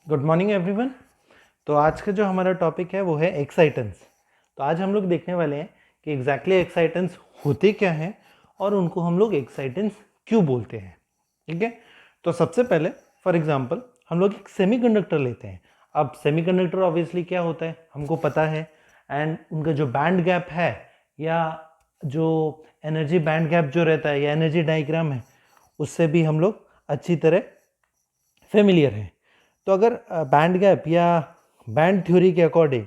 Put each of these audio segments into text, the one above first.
Good morning everyone. तो आज का जो हमारा टॉपिक है वो है एक्साइटेंस। तो आज हम लोग देखने वाले हैं कि एग्जैक्टली एक्साइटेंस होते क्या हैं और उनको हम लोग एक्साइटेंस क्यों बोलते हैं। ठीक है, तो सबसे पहले फॉर एग्जांपल हम लोग एक सेमीकंडक्टर लेते हैं। अब सेमीकंडक्टर ऑब्वियसली क्या होता है हमको पता है, एंड उनका जो बैंड गैप है या जो एनर्जी बैंड गैप जो रहता है या एनर्जी डायग्राम है उससे भी हम लोग अच्छी तरह फेमिलियर हैं। तो अगर बैंड गैप या बैंड थ्योरी के अकॉर्डिंग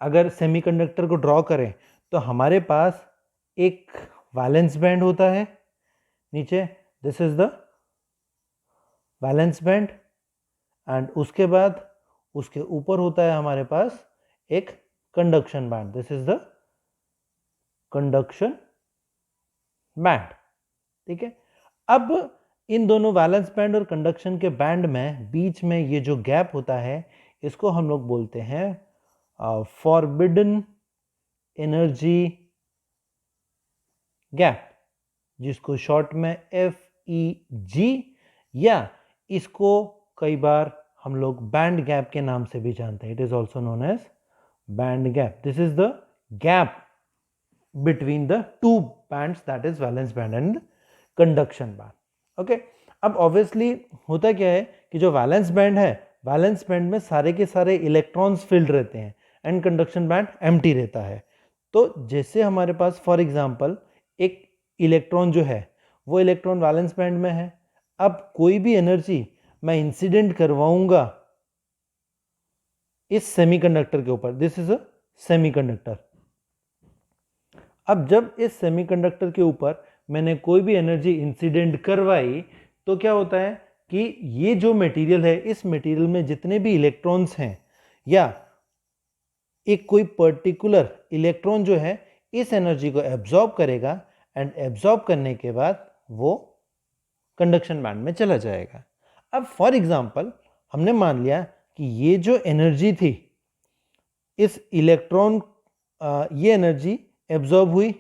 अगर सेमीकंडक्टर को ड्रॉ करें तो हमारे पास एक वैलेंस बैंड होता है नीचे, this is the valence band, and उसके बाद उसके ऊपर होता है हमारे पास एक conduction band, this is the conduction band. ठीक है, अब इन दोनों वैलेंस बैंड और कंडक्शन के बैंड में बीच में ये जो गैप होता है इसको हम लोग बोलते हैं फॉरबिडन एनर्जी गैप, जिसको शॉर्ट में FEG या इसको कई बार हम लोग बैंड गैप के नाम से भी जानते हैं। It is also known as band gap. This is the gap between the two bands, that is valence band and conduction band। okay, अब obviously होता क्या है कि जो वैलेंस बैंड है, वैलेंस बैंड में सारे के सारे इलेक्ट्रॉन्स फिल्ड रहते हैं एंड कंडक्शन बैंड एम्प्टी रहता है। तो जैसे हमारे पास फॉर एग्जांपल एक इलेक्ट्रॉन जो है वो इलेक्ट्रॉन वैलेंस बैंड में है, अब कोई भी एनर्जी मैं इंसिडेंट करवाऊंगा इस सेमीकंडक्टर के ऊपर, दिस इज अ सेमीकंडक्टर। अब जब इस सेमीकंडक्टर के ऊपर मैंने कोई भी एनर्जी इंसिडेंट करवाई तो क्या होता है कि ये जो मटेरियल है इस मटेरियल में जितने भी इलेक्ट्रॉन्स हैं या एक कोई पर्टिकुलर इलेक्ट्रॉन जो है इस एनर्जी को एब्जॉर्ब करेगा एंड एब्जॉर्ब करने के बाद वो कंडक्शन बैंड में चला जाएगा। अब फॉर एग्जांपल हमने मान लिया कि ये जो एनर्जी थी इस इलेक्ट्रॉन ये एनर्जी एब्जॉर्ब हुई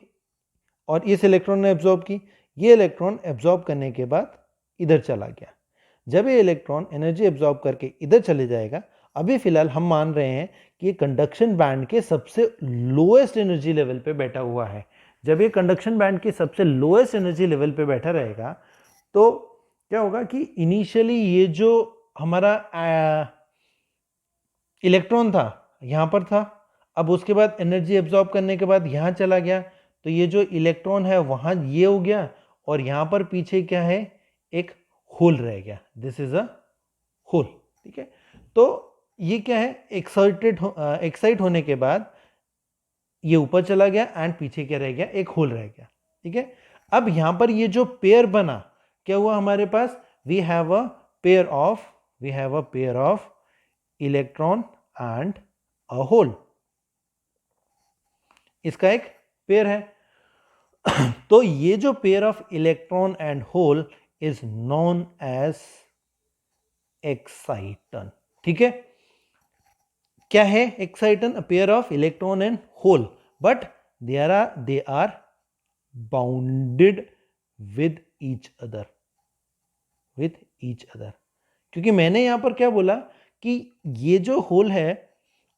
और इस इलेक्ट्रॉन ने एब्जॉर्ब की, ये इलेक्ट्रॉन एब्जॉर्ब करने के बाद इधर चला गया। जब ये इलेक्ट्रॉन एनर्जी एब्जॉर्ब करके इधर चले जाएगा, अभी फिलहाल हम मान रहे हैं कि ये कंडक्शन बैंड के सबसे लोएस्ट एनर्जी लेवल पे बैठा हुआ है। जब ये कंडक्शन बैंड के सबसे लोएस्ट एनर्जी लेवल पे बैठा रहेगा तो क्या होगा कि इनिशियली ये जो हमारा इलेक्ट्रॉन था यहाँ पर था, अब उसके बाद एनर्जी एब्जॉर्ब करने के बाद यहाँ चला गया, तो ये जो इलेक्ट्रॉन है वहाँ ये हो गया और यहाँ पर पीछे क्या है एक होल रह गया, दिस इज अ होल। ठीक है, तो ये क्या है एक्साइट होने के बाद ये ऊपर चला गया एंड पीछे क्या रह गया, एक होल रह गया। ठीक है, अब यहाँ पर ये जो पेयर बना क्या हुआ हमारे पास, we have a pair of electron and a hole, इसका एक पेयर है। तो ये जो pair of electron and hole is known as exciton. ठीक है, क्या है exciton? A pair of electron and hole, but they are bounded with each other, क्योंकि मैंने यहां पर क्या बोला कि ये जो होल है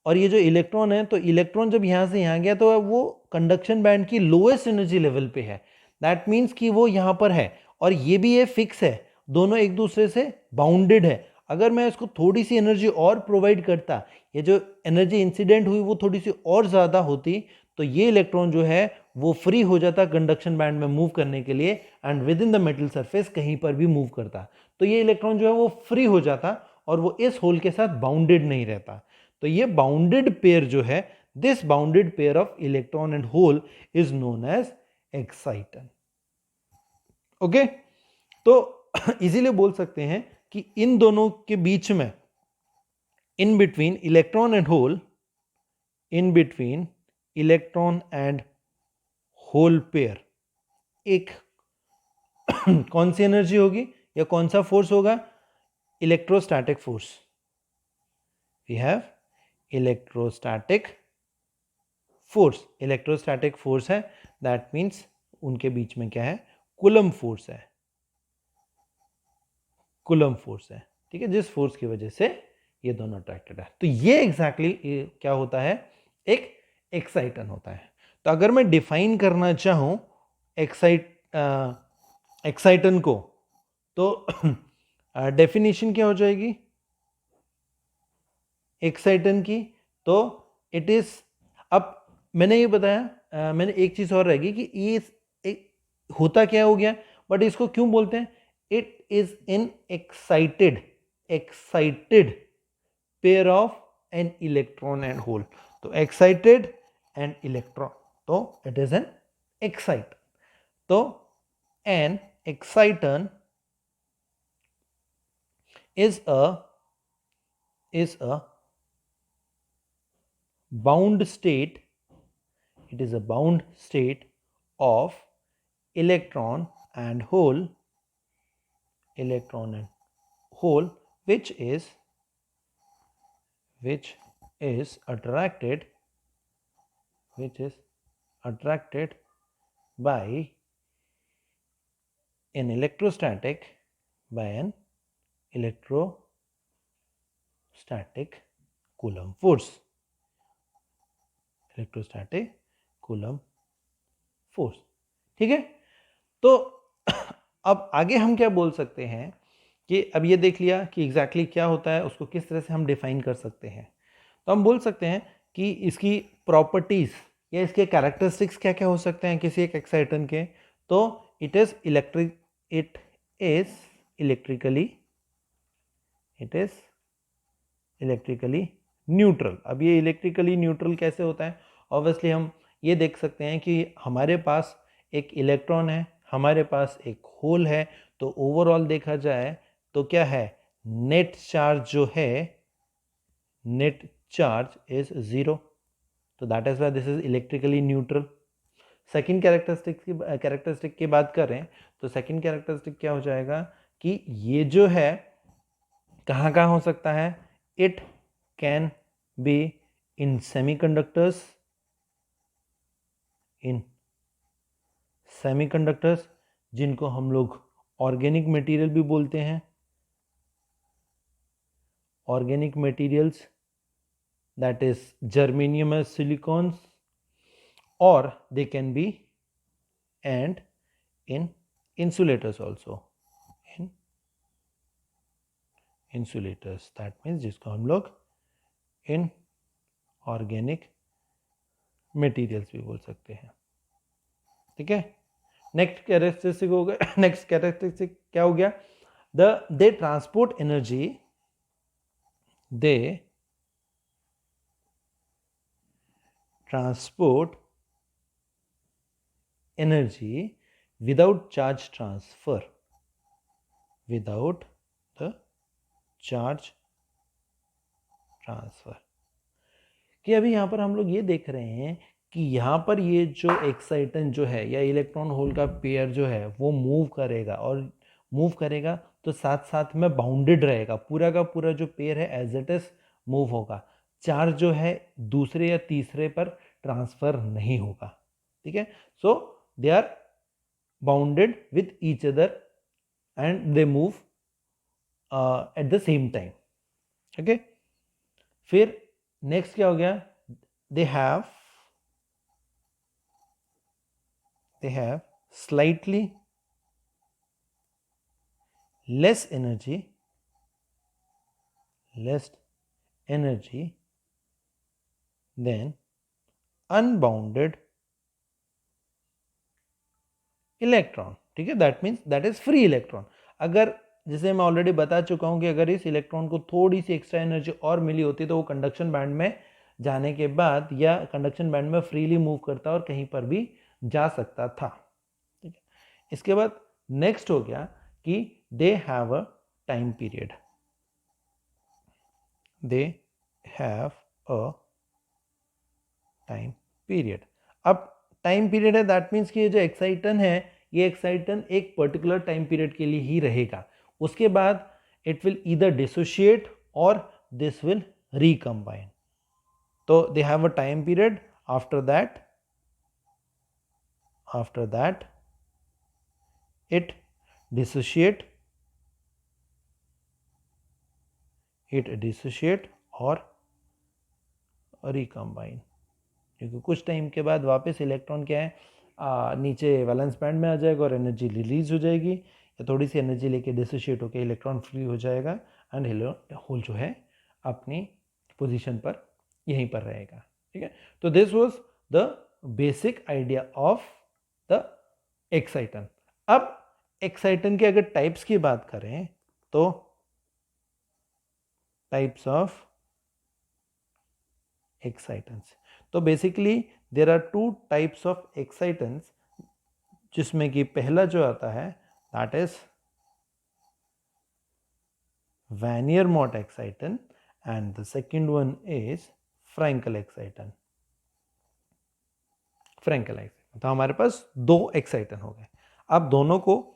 और ये जो इलेक्ट्रॉन है, तो इलेक्ट्रॉन जब यहां से यहां गया तो वो कंडक्शन बैंड की लोएस्ट एनर्जी लेवल पे है। दैट मीन्स कि वो यहां पर है और ये भी ये फिक्स है, दोनों एक दूसरे से बाउंडेड है। अगर मैं इसको थोड़ी सी एनर्जी और प्रोवाइड करता, ये जो एनर्जी इंसिडेंट हुई वो थोड़ी सी और ज़्यादा होती, तो ये इलेक्ट्रॉन जो है वो फ्री हो जाता कंडक्शन बैंड में मूव करने के लिए and with in the metal surface कहीं पर भी मूव करता। तो ये इलेक्ट्रॉन जो है वो फ्री हो जाता और वो इस होल के साथ बाउंडेड नहीं रहता। तो ये बाउंडेड पेयर जो है, this bounded pair of electron and hole is known as exciton. Okay, तो इजीली बोल सकते हैं कि इन दोनों के बीच में, in between electron and hole, in between electron and hole pair एक कौन सी एनर्जी होगी या कौन सा फोर्स होगा? Electrostatic force. We have electrostatic force है, दैट मीन्स उनके बीच में क्या है, कूलम फोर्स है। ठीक है, जिस फोर्स की वजह से ये दोनों अट्रैक्टेड है। तो ये एग्जैक्टली क्या होता है, एक एक्साइटन होता है। तो अगर मैं डिफाइन करना चाहूं एक्साइटन को, तो डेफिनेशन क्या हो जाएगी एक्साइटन की, तो इट इज, अब मैंने ये बताया, मैंने एक चीज और रहेगी कि ये होता क्या हो गया, बट इसको क्यों बोलते हैं, it is in excited pair of an electron and hole. तो एक्साइटेड एंड इलेक्ट्रॉन, तो इट इज एन एक्साइट। तो an exciton is a bound state, it is a bound state of electron and hole which is attracted by an electrostatic Coulomb force, electrostatic coulomb force. ठीक है, तो अब आगे हम क्या बोल सकते हैं कि अब ये देख लिया कि एग्जैक्टली क्या होता है, उसको किस तरह से हम डिफाइन कर सकते हैं। तो हम बोल सकते हैं कि इसकी प्रॉपर्टीज या इसके कैरेक्टरिस्टिक्स क्या क्या हो सकते हैं किसी एक एक्साइटन के। तो इट इज इलेक्ट्रिकली न्यूट्रल। अब ये इलेक्ट्रिकली न्यूट्रल कैसे होता है, ऑब्वियसली हम ये देख सकते हैं कि हमारे पास एक इलेक्ट्रॉन है, हमारे पास एक होल है, तो ओवरऑल देखा जाए तो क्या है, नेट चार्ज जो है, नेट चार्ज इज 0। तो that is why this is electrically neutral. Second characteristic की बात करें तो सेकेंड कैरेक्टरिस्टिक क्या हो जाएगा कि ये जो है कहाँ कहाँ हो सकता है, it can be in semiconductors, जिनको हम लोग ऑर्गेनिक मटेरियल भी बोलते हैं, organic materials that is germanium और सिलिकॉन्स, और they can be and in insulators also, in insulators, that means जिसको हम लोग इन ऑर्गेनिक मटेरियल्स भी बोल सकते हैं। ठीक है, नेक्स्ट कैरेक्टरिस्टिक हो गया, नेक्स्ट कैरेक्टरिस्टिक क्या हो गया, they transport energy, they transport energy without charge transfer, without the charge transfer. कि अभी यहां पर हम लोग ये देख रहे हैं कि यहाँ पर ये जो एक्साइटन जो है या इलेक्ट्रॉन होल का पेयर जो है वो मूव करेगा, और मूव करेगा तो साथ साथ में बाउंडेड रहेगा, पूरा का पूरा जो पेयर है एज इट इज मूव होगा, चार्ज जो है दूसरे या तीसरे पर ट्रांसफर नहीं होगा। ठीक है, so they are bounded with each other and they move at the same time. Okay, फिर नेक्स्ट क्या हो गया, they have slightly less energy than unbounded electron. ठीक है, that means that is free electron. अगर जैसे मैं ऑलरेडी बता चुका हूं कि अगर इस इलेक्ट्रॉन को थोड़ी सी एक्स्ट्रा एनर्जी और मिली होती तो वो कंडक्शन बैंड में जाने के बाद या कंडक्शन बैंड में फ्रीली मूव करता और कहीं पर भी जा सकता था। ठीक है, इसके बाद नेक्स्ट हो गया कि they have a time period, they have a time period. अब टाइम पीरियड है, दैट मीन्स कि ये जो एक्साइटन है ये एक्साइटन एक पर्टिकुलर टाइम पीरियड के लिए ही रहेगा, उसके बाद इट विल ईदर डिसोशिएट और दिस विल रिकम्बाइन। तो they have a time period, after that it dissociate it dissociate और रिकम्बाइन, क्योंकि कुछ टाइम के बाद वापस इलेक्ट्रॉन क्या है नीचे वैलेंस बैंड में आ जाएगा और एनर्जी रिलीज हो जाएगी, या थोड़ी सी एनर्जी लेके डिसोशिएट होकर इलेक्ट्रॉन फ्री हो जाएगा एंड होल जो है अपनी पोजीशन पर यहीं पर रहेगा। ठीक है, तो this was the basic idea of the exciton. अब एक्साइटन के अगर टाइप्स की बात करें तो टाइप्स ऑफ एक्साइटेंस, तो basically there are two types of excitons, जिसमें कि पहला जो आता है that is Wannier Mott exciton and the second one is Frenkel exciton. Frenkel exciton, तो हमारे पास दो एक्साइटन हो गए। अब दोनों को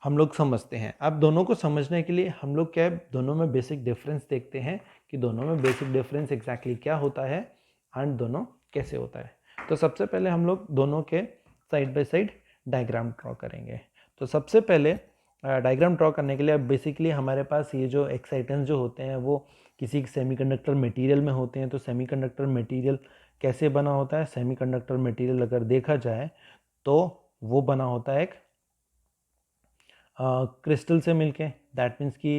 हम लोग समझते हैं। अब दोनों को समझने के लिए हम लोग क्या दोनों में बेसिक डिफरेंस देखते हैं कि दोनों में बेसिक डिफरेंस एग्जैक्टली क्या होता है एंड दोनों कैसे होता है। तो सबसे पहले हम लोग दोनों के side by side diagram draw करेंगे। तो सबसे पहले डायग्राम ड्रॉ करने के लिए अब बेसिकली हमारे पास ये जो एक्साइटेंस जो होते हैं वो किसी सेमीकंडक्टर मटेरियल में होते हैं। तो सेमीकंडक्टर मटेरियल कैसे बना होता है? सेमीकंडक्टर मटेरियल अगर देखा जाए तो वो बना होता है एक क्रिस्टल से मिलके, दैट मीन्स कि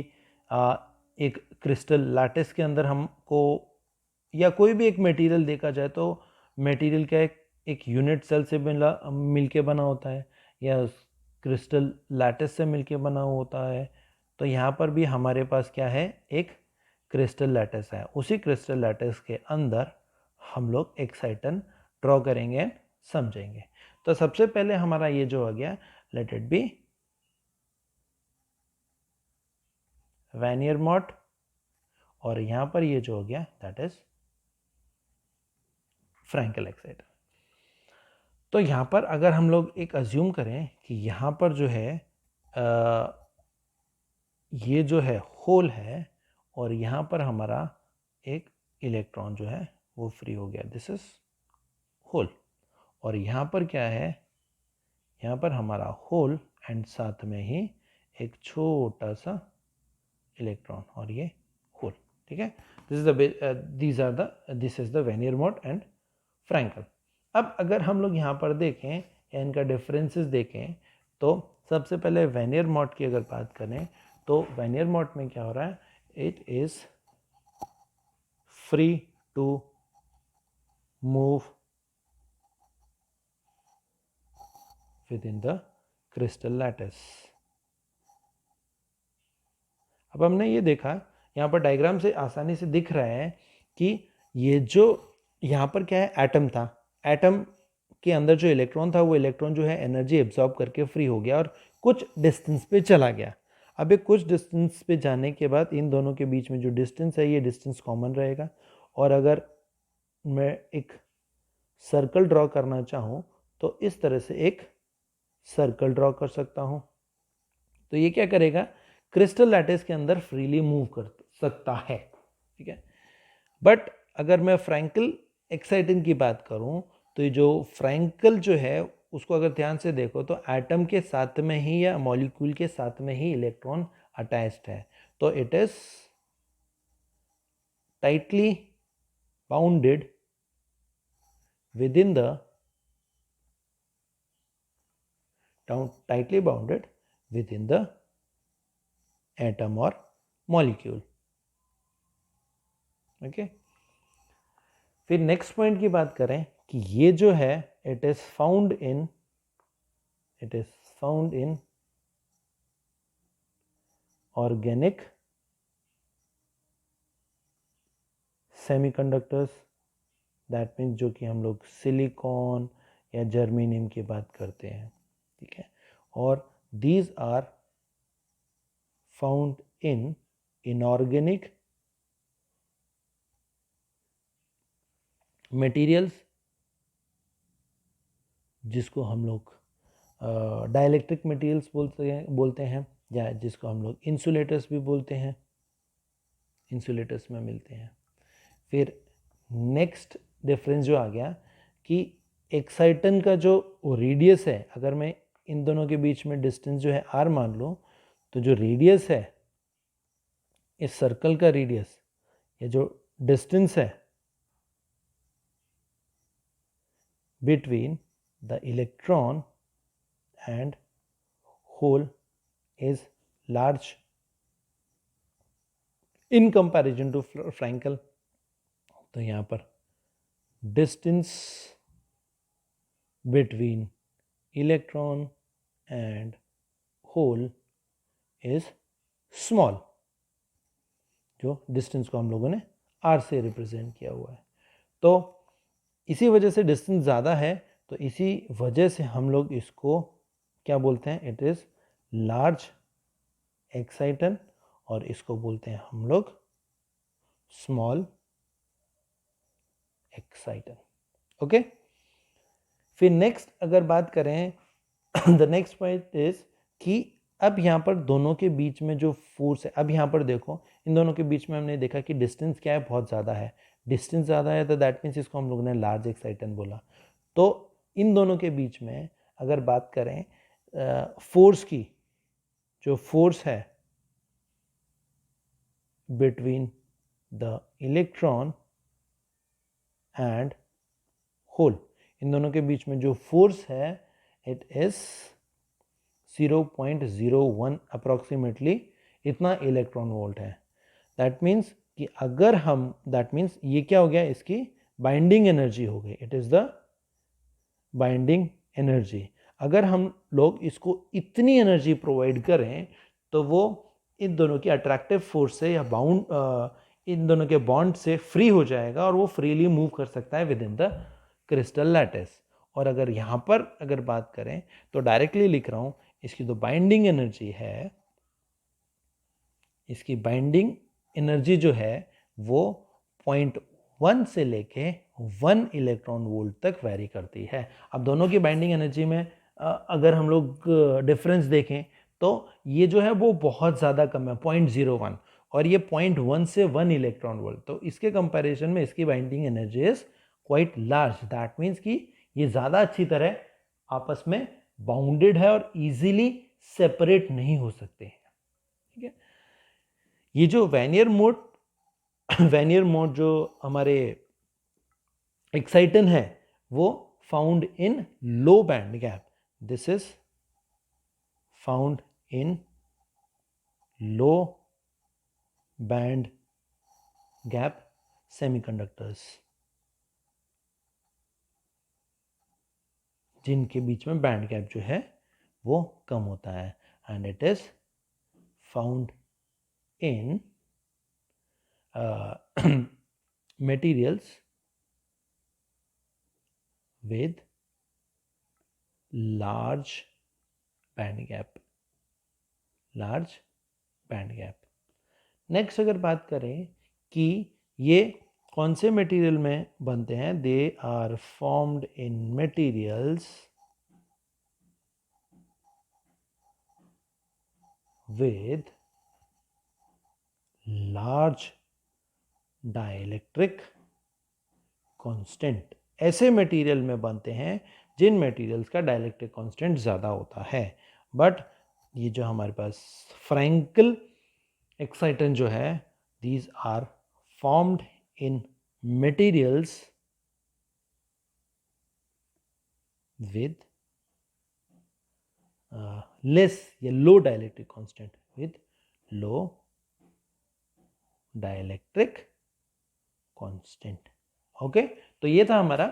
एक क्रिस्टल लैटिस के अंदर हमको या कोई भी एक मटेरियल देखा जाए तो मटेरियल क्या एक यूनिट सेल से मिलके बना होता है या क्रिस्टल लैटिस से मिलके बना होता है। तो यहाँ पर भी हमारे पास क्या है, एक क्रिस्टल लैटिस है। उसी क्रिस्टल लैटिस के अंदर हम लोग एक्साइटन ड्रॉ करेंगे, समझेंगे। तो सबसे पहले हमारा ये जो आ गया, लेट इट बी वैनियर मॉट, और यहां पर ये जो हो गया दैट इज फ्रैंकल एक्साइटन। तो यहां पर अगर हम लोग एक अज्यूम करें कि यहां पर जो है ये जो है होल है और यहां पर हमारा एक इलेक्ट्रॉन जो है वो फ्री हो गया, दिस इज होल। और यहां पर क्या है, यहां पर हमारा होल एंड साथ में ही एक छोटा सा इलेक्ट्रॉन और ये होल। ठीक है, this is the Wannier Mott and Frenkel. अब अगर हम लोग यहाँ पर देखें या इनका डिफरेंसेस देखें तो सबसे पहले वैनियर मॉट की अगर बात करें तो वैनियर मॉट में क्या हो रहा है, it is free to move within the crystal lattice. अब हमने ये देखा यहाँ पर डायग्राम से आसानी से दिख रहा है कि ये जो यहाँ पर क्या है, एटम था, एटम के अंदर जो इलेक्ट्रॉन था वो इलेक्ट्रॉन जो है एनर्जी एब्जॉर्ब करके फ्री हो गया और कुछ डिस्टेंस पे चला गया। अब ये कुछ डिस्टेंस पे जाने के बाद इन दोनों के बीच में जो डिस्टेंस है ये डिस्टेंस कॉमन रहेगा। और अगर मैं एक सर्कल ड्रॉ करना चाहूँ तो इस तरह से एक सर्कल ड्रॉ कर सकता हूँ। तो ये क्या करेगा, क्रिस्टल लैटिस के अंदर फ्रीली मूव कर सकता है। ठीक है, बट अगर मैं फ्रैंकल एक्साइटन की बात करूं तो ये जो फ्रैंकल जो है उसको अगर ध्यान से देखो तो एटम के साथ में ही या मॉलिक्यूल के साथ में ही इलेक्ट्रॉन अटैच्ड है। तो it is tightly bounded with in the atom और मॉलिक्यूल। ओके, फिर नेक्स्ट पॉइंट की बात करें कि ये जो है it is found in organic semiconductors, that means जो कि हम लोग सिलिकॉन या जर्मेनियम की बात करते हैं। ठीक है, और these are found in inorganic materials, जिसको हम लोग डाइलेक्ट्रिक मटेरियल्स बोलते हैं या जिसको हम लोग इंसुलेटर्स भी बोलते हैं, इंसुलेटर्स में मिलते हैं। फिर नेक्स्ट डिफरेंस जो आ गया कि एक्साइटन का जो रेडियस है, अगर मैं इन दोनों के बीच में डिस्टेंस जो है r मान लूँ तो जो रेडियस है इस सर्कल का रेडियस, ये जो डिस्टेंस है between the electron and hole is large in comparison to Frenkel. तो यहाँ पर distance between electron and hole is small, जो डिस्टेंस को हम लोगों ने r से रिप्रेजेंट किया हुआ है। तो इसी वजह से डिस्टेंस ज़्यादा है, तो इसी वजह से हम लोग इसको क्या बोलते हैं, इट इज़ लार्ज एक्साइटन, और इसको बोलते हैं हम लोग स्मॉल एक्साइटन। ओके, फिर नेक्स्ट अगर बात करें द नेक्स्ट पॉइंट इज कि अब यहाँ पर दोनों के बीच में जो फोर्स है, अब यहाँ पर देखो इन दोनों के बीच में हमने देखा कि डिस्टेंस क्या है, बहुत ज़्यादा है। डिस्टेंस ज़्यादा है तो दैट मीन्स इसको हम लोगों ने लार्ज एक्साइटन बोला। तो इन दोनों के बीच में अगर बात करें फोर्स की, जो फोर्स है between the electron and hole, इन दोनों के बीच में जो फोर्स है इट इज 0.01 अप्रॉक्सीमेटली, इतना इलेक्ट्रॉन वोल्ट है। दैट मीन्स कि अगर हम, दैट मीन्स ये क्या हो गया, इसकी बाइंडिंग एनर्जी हो गई, it is the binding energy. अगर हम लोग इसको इतनी एनर्जी प्रोवाइड करें तो वो इन दोनों की अट्रैक्टिव फोर्स से या इन दोनों के बॉन्ड से फ्री हो जाएगा और वो फ्रीली मूव कर सकता है with in the crystal lattice. और अगर यहाँ पर अगर बात करें तो डायरेक्टली लिख रहा हूँ, इसकी जो बाइंडिंग एनर्जी है, इसकी बाइंडिंग एनर्जी जो है वो 0.1 से लेके 1 इलेक्ट्रॉन वोल्ट तक वेरी करती है। अब दोनों की बाइंडिंग एनर्जी में अगर हम लोग डिफरेंस देखें तो ये जो है वो बहुत ज़्यादा कम है, 0.01, और ये 0.1 से 1 इलेक्ट्रॉन वोल्ट। तो इसके कंपैरिजन में इसकी binding energy is quite large. That means कि ये ज़्यादा अच्छी तरह आपस में बाउंडेड है और इजीली सेपरेट नहीं हो सकते हैं। ठीक है, ये जो वेनियर मोड जो हमारे एक्साइटन है वो found in low band gap. This is found in low band gap semiconductors, जिनके बीच में बैंड गैप जो है वो कम होता है। And it is found in materials with large band gap, large band gap। Next अगर बात करें कि ये कौन से मटेरियल में बनते हैं, they are formed in materials with large dielectric constant. ऐसे मटेरियल में बनते हैं जिन मटेरियल्स का डाइलेक्ट्रिक कांस्टेंट ज़्यादा होता है। बट ये जो हमारे पास फ्रैंकल एक्साइटन जो है, these are formed in materials with less या low dielectric constant, with low dielectric constant. Okay, तो ये था हमारा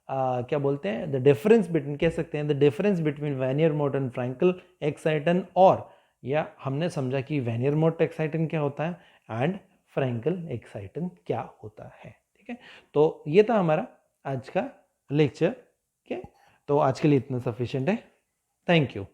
क्या बोलते हैं, द डिफरेंस बिटवीन, कह सकते हैं the difference between Wannier mode and Frenkel exciton, और या हमने समझा कि वेनियर मोड एक्साइटन क्या होता है एंड फ्रैंकल एक्साइटन क्या होता है। ठीक है, तो ये था हमारा आज का लेक्चर। ठीक है, तो आज के लिए इतना सफिशिएंट है। Thank you.